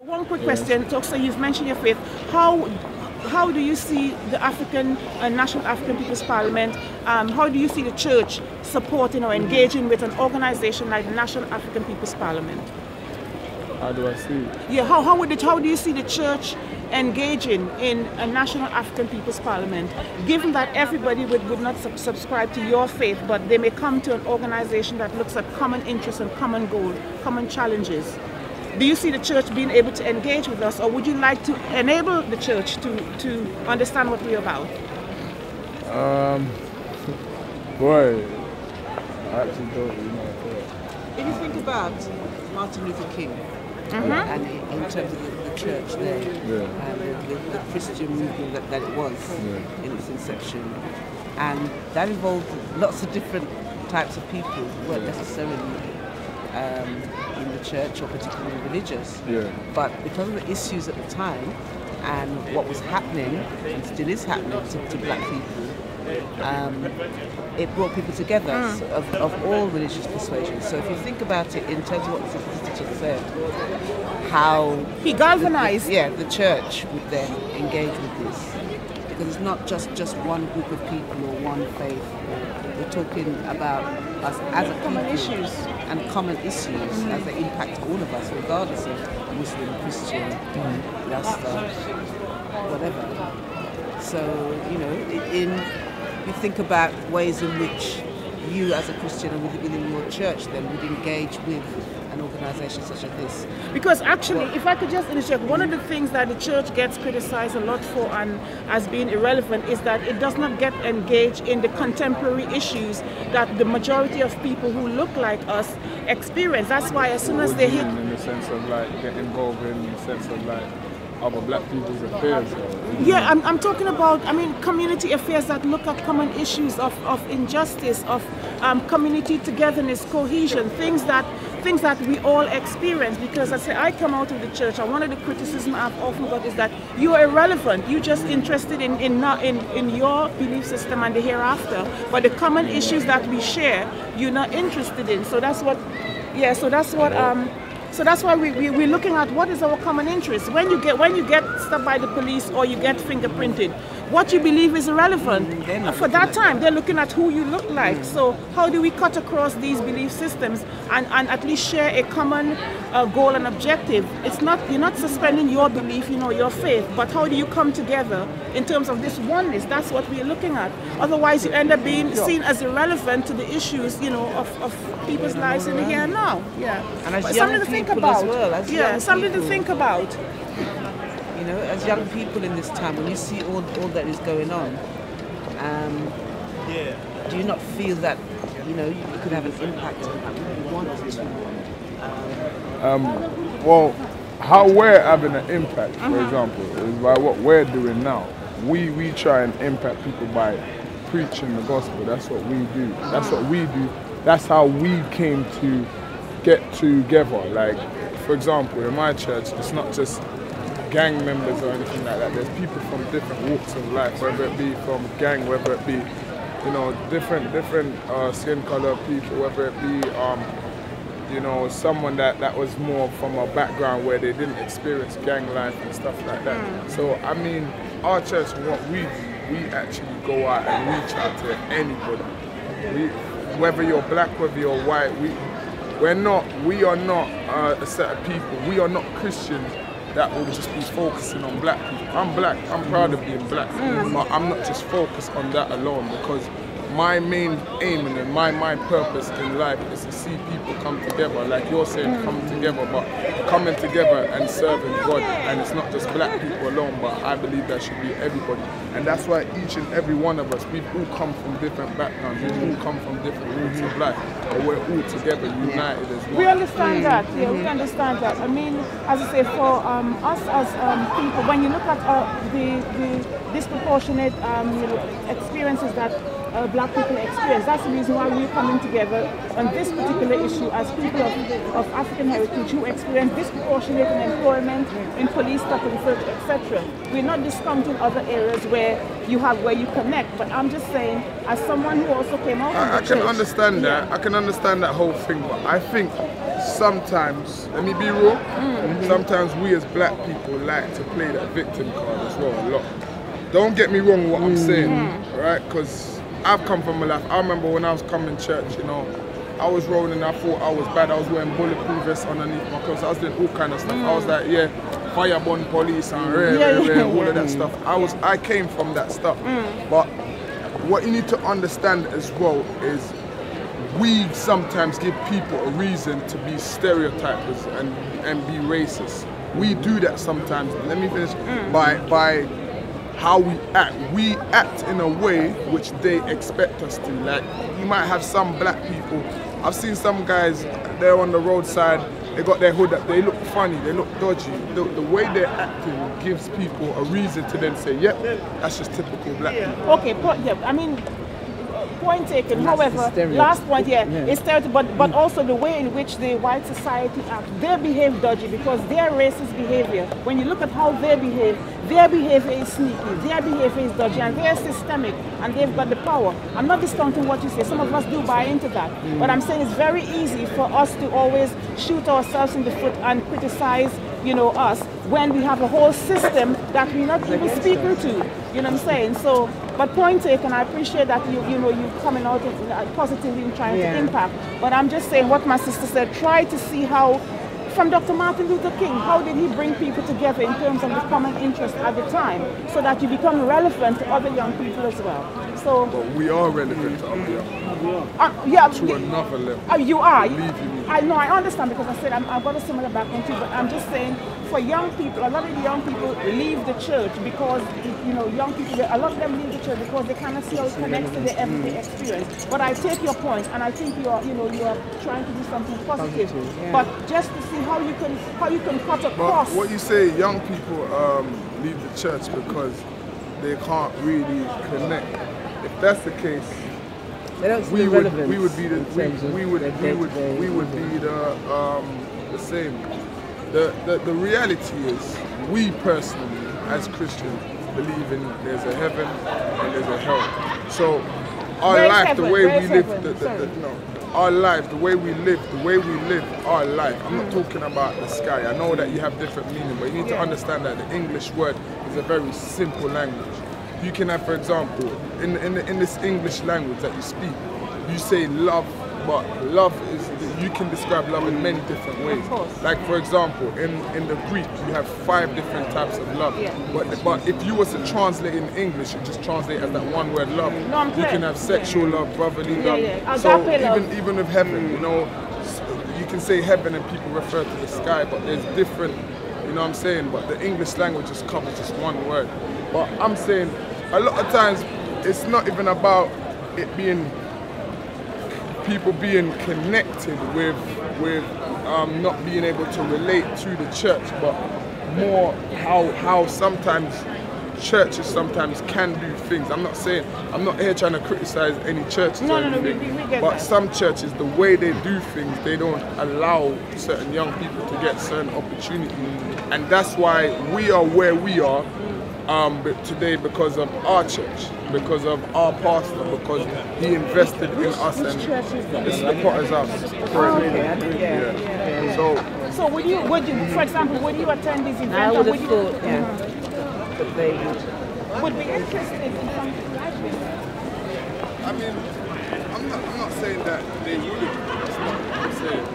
One quick question. So you've mentioned your faith. How do you see the African National African People's Parliament? How do you see the church supporting or engaging with an organization like the National African People's Parliament? How do I see it? Yeah. How do you see the church engaging in a National African People's Parliament, given that everybody would not subscribe to your faith, but they may come to an organization that looks at common interests and common goals, common challenges? Do you see the church being able to engage with us, or would you like to enable the church to understand what we're about? Boy, I actually don't really know. If you think about Martin Luther King, and in terms of the church there, and the Christian movement that it was in its inception, and that involved lots of different types of people who weren't necessarily in the church or particularly religious, but because of the issues at the time and what was happening and still is happening to black people, it brought people together of all religious persuasions. So if you think about it in terms of what the sister just said, how he galvanized the church would then engage with this, because it's not just one group of people or one faith. We're talking about us as a common people issues and common issues as they impact all of us, regardless of Muslim, Christian, Rasta, whatever. So, you know, you think about ways in which you as a Christian and within your church then would engage with an organisation such as this. Because actually, if I could just interject, one of the things that the church gets criticized a lot for and as being irrelevant is that it does not get engaged in the contemporary issues that the majority of people who look like us experience. That's why as soon as they hit... In the sense of like get involved in the sense of like other black people's affairs? Yeah, I'm talking about, community affairs that look at common issues of injustice, of community togetherness, cohesion, things that we all experience. Because I come out of the church, and one of the criticisms I've often got is that you are irrelevant. You're just interested in your belief system and the hereafter, but the common issues that we share, you're not interested in. So that's what. So that's why we're looking at what is our common interest. When you get stopped by the police or you get fingerprinted, what you believe is irrelevant. For that time, they're looking at who you look like. So how do we cut across these belief systems and at least share a common goal and objective? You're not suspending your belief, your faith, but how do you come together in terms of this oneness? That's what we're looking at. Otherwise, you end up being seen as irrelevant to the issues, of people's lives in the here and now. Yeah. And as something to think about. As well, something to think about. You know, as young people in this time, when you see all that is going on, do you not feel that, you could have an impact on what you want to? Well, how we're having an impact, for example, is by what we're doing now. We try and impact people by preaching the gospel. That's what we do. That's what we do. That's how we came to get together. Like, for example, in my church, it's not just gang members or anything like that. There's people from different walks of life, whether it be from gang, whether it be, different skin color people, whether it be, someone that was more from a background where they didn't experience gang life and stuff like that. So, our church and what we do, we actually go out and reach out to anybody. Whether you're black, whether you're white, we are not a set of people. We are not Christians that will just be focusing on black people. I'm black, I'm proud of being black, but I'm not just focused on that alone, because my main aim and my purpose in life is to see people come together, like you're saying, come together, but coming together and serving God. And it's not just black people alone, but I believe that should be everybody. And that's why each and every one of us, we've all come from different backgrounds, we've all come from different walks of life, but we're all together, united as one. We understand that, we understand that. As I say, for us as people, when you look at the disproportionate experiences that black people experience, that's the reason why we're coming together on this particular issue as people of African heritage who experience disproportionate in employment, in police stop and search, etc. We're not discounting other areas where you connect, but I'm just saying, as someone who also came out of the church, understand that. I can understand that whole thing, but I think sometimes, let me be real, sometimes we as black people like to play that victim card as well a lot. Don't get me wrong what I'm saying, right? Because I've come from a life. I remember when I was coming to church, you know, I was rolling, I thought I was bad. I was wearing bulletproof vests underneath my clothes. I was doing all kind of stuff. I was like, yeah, firebomb police and all of that stuff. I came from that stuff. But what you need to understand as well is we sometimes give people a reason to be stereotypers and be racist. We do that sometimes. Let me finish. By how we act. We act in a way which they expect us to. Like, you might have some black people. I've seen some guys, they're on the roadside, they got their hood up, they look funny, they look dodgy. The way they're acting gives people a reason to then say, yep, that's just typical black people. Okay, I mean, point taken. However, last point, it's stereotype, but also the way in which the white society act. They behave dodgy because their racist behavior, when you look at how they behave, their behavior is sneaky, their behavior is dodgy, and they're systemic, and they've got the power. I'm not discounting what you say. Some of us do buy into that. But I'm saying it's very easy for us to always shoot ourselves in the foot and criticize, you know, us, when we have a whole system that we're not even speaking to. You know what I'm saying? So, but point taken, I appreciate that you coming out positively and trying to impact. But I'm just saying what my sister said, try to see how, from Dr. Martin Luther King, how did he bring people together in terms of the common interest at the time, so that you become relevant to other young people as well. So, but we are relevant to other young people. To another level. You are. Believe you me. I know, I understand, because I said I've got a similar background too, but I'm just saying, for young people, a lot of the young people leave the church because, you know, young people, a lot of them leave the church because they cannot see how it connects to their everyday experience. But I take your point, and I think you are trying to do something positive. But just to see how you can cut across. But what you say, young people leave the church because they can't really connect. If that's the case, we would be the same. The reality is, we personally, as Christians, believe in there's a heaven and there's a hell. So our life, the way we live, our life, the way we live our life. I'm not talking about the sky. I know that you have different meaning, but you need to understand that the English word is a very simple language. You can have, for example, in this English language that you speak, you say love, but love is, you can describe love in many different ways. Like, for example, in the Greek, you have 5 different types of love. But if you was to translate in English, you just translate as that one word, love. You can have sexual love, brotherly love. So even with heaven, you know, you can say heaven and people refer to the sky, but there's different, you know what I'm saying? But the English language just covers just one word. But I'm saying, a lot of times, it's not even about it being, people being connected with not being able to relate to the church, but more how sometimes churches sometimes can do things. I'm not here trying to criticize any churches or anything, but some churches, the way they do things, they don't allow certain young people to get certain opportunities, and that's why we are where we are today, because of our church, because of our pastor, because he invested in us. And this is the Potter's House. So would you, for example, would you attend these events? I would have thought, that they would be interested in something like this. I mean, I'm not saying that they wouldn't. That's not what I'm saying.